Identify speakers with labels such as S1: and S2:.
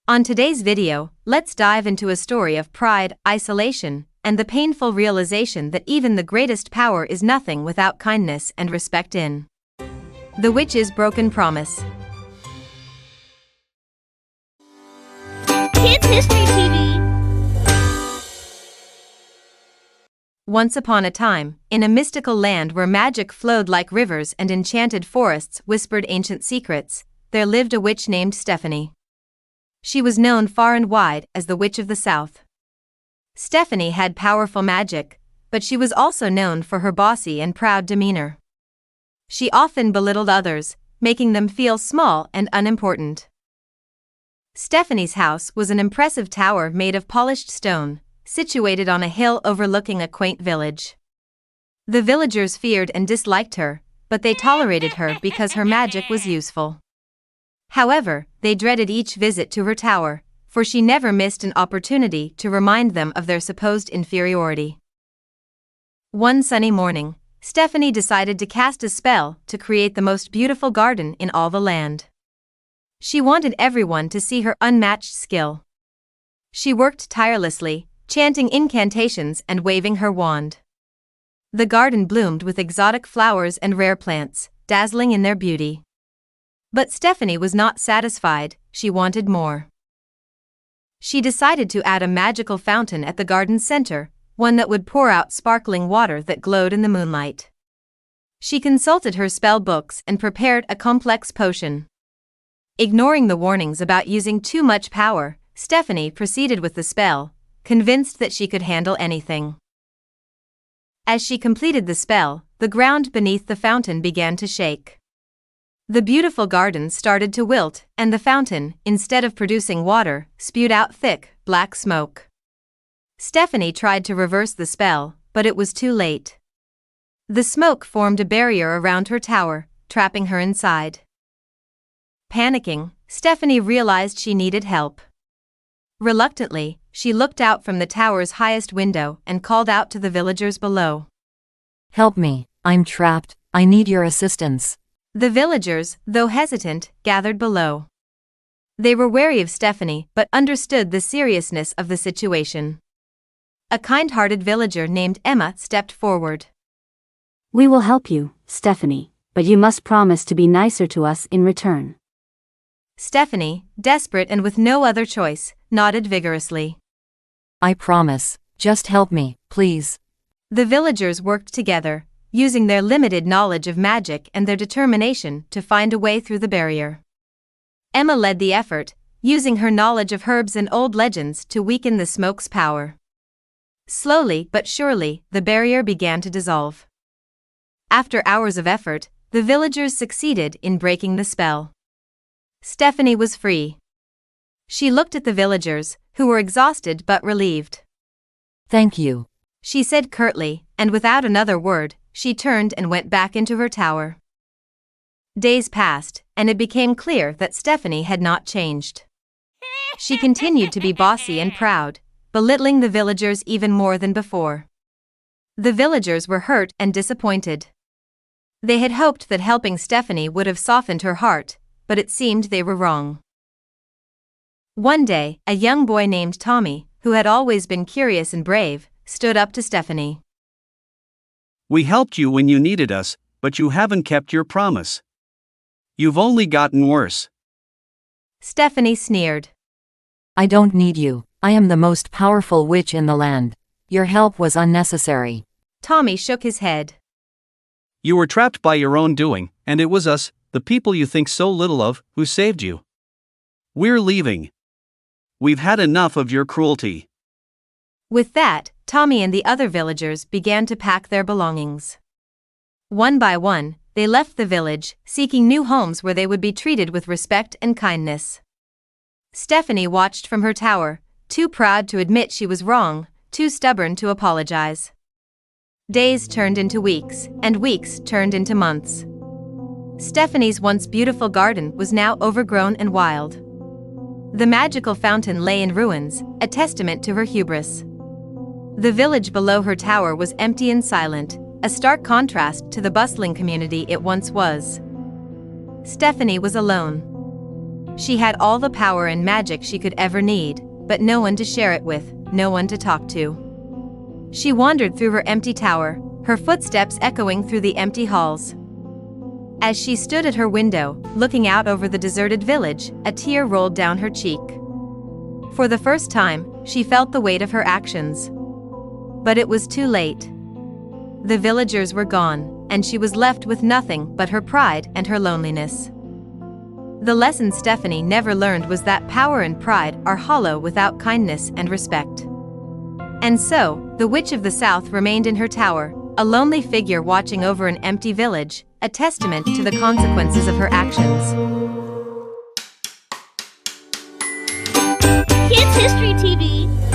S1: On today's video, let's dive into a story of pride, isolation, and the painful realization that even the greatest power is nothing without kindness and respect in The Witch's Broken Promise.
S2: Kids History TV.
S1: Once upon a time, in a mystical land where magic flowed like rivers and enchanted forests whispered ancient secrets, there lived a witch named Stephanie. She was known far and wide as the Witch of the South. Stephanie had powerful magic, but she was also known for her bossy and proud demeanor. She often belittled others, making them feel small and unimportant. Stephanie's house was an impressive tower made of polished stone, situated on a hill overlooking a quaint village. The villagers feared and disliked her, but they tolerated her because her magic was useful. However, they dreaded each visit to her tower, for she never missed an opportunity to remind them of their supposed inferiority. One sunny morning, Stephanie decided to cast a spell to create the most beautiful garden in all the land. She wanted everyone to see her unmatched skill. She worked tirelessly, chanting incantations and waving her wand. The garden bloomed with exotic flowers and rare plants, dazzling in their beauty. But Stephanie was not satisfied, she wanted more. She decided to add a magical fountain at the garden's center, one that would pour out sparkling water that glowed in the moonlight. She consulted her spell books and prepared a complex potion. Ignoring the warnings about using too much power, Stephanie proceeded with the spell, convinced that she could handle anything. As she completed the spell, the ground beneath the fountain began to shake. The beautiful garden started to wilt, and the fountain, instead of producing water, spewed out thick, black smoke. Stephanie tried to reverse the spell, but it was too late. The smoke formed a barrier around her tower, trapping her inside. Panicking, Stephanie realized she needed help. Reluctantly, she looked out from the tower's highest window and called out to the villagers below.
S3: "Help me, I'm trapped, I need your assistance."
S1: The villagers, though hesitant, gathered below. They were wary of Stephanie but understood the seriousness of the situation. A kind-hearted villager named Emma stepped forward.
S4: "We will help you, Stephanie, but you must promise to be nicer to us in return."
S1: Stephanie, desperate and with no other choice, nodded vigorously.
S3: "I promise, just help me, please."
S1: The villagers worked together, using their limited knowledge of magic and their determination to find a way through the barrier. Emma led the effort, using her knowledge of herbs and old legends to weaken the smoke's power. Slowly but surely, the barrier began to dissolve. After hours of effort, the villagers succeeded in breaking the spell. Stephanie was free. She looked at the villagers, who were exhausted but relieved.
S3: "Thank you,"
S1: she said curtly, and without another word, she turned and went back into her tower. Days passed, and it became clear that Stephanie had not changed. She continued to be bossy and proud, belittling the villagers even more than before. The villagers were hurt and disappointed. They had hoped that helping Stephanie would have softened her heart, but it seemed they were wrong. One day, a young boy named Tommy, who had always been curious and brave, stood up to Stephanie.
S5: "We helped you when you needed us, but you haven't kept your promise. You've only gotten worse."
S1: Stephanie sneered.
S3: "I don't need you, I am the most powerful witch in the land. Your help was unnecessary."
S1: Tommy shook his head.
S5: You were trapped by your own doing, and it was us, the people you think so little of, who saved you. We're leaving. We've had enough of your cruelty."
S1: With that, Tommy and the other villagers began to pack their belongings. One by one, they left the village, seeking new homes where they would be treated with respect and kindness. Stephanie watched from her tower, too proud to admit she was wrong, too stubborn to apologize. Days turned into weeks, and weeks turned into months. Stephanie's once beautiful garden was now overgrown and wild. The magical fountain lay in ruins, a testament to her hubris. The village below her tower was empty and silent, a stark contrast to the bustling community it once was. Stephanie was alone. She had all the power and magic she could ever need, but no one to share it with, no one to talk to. She wandered through her empty tower, her footsteps echoing through the empty halls. As she stood at her window, looking out over the deserted village, a tear rolled down her cheek. For the first time, she felt the weight of her actions. But it was too late. The villagers were gone, and she was left with nothing but her pride and her loneliness. The lesson Stephanie never learned was that power and pride are hollow without kindness and respect. And so, the Witch of the South remained in her tower, a lonely figure watching over an empty village, a testament to the consequences of her actions.
S2: Kids History TV.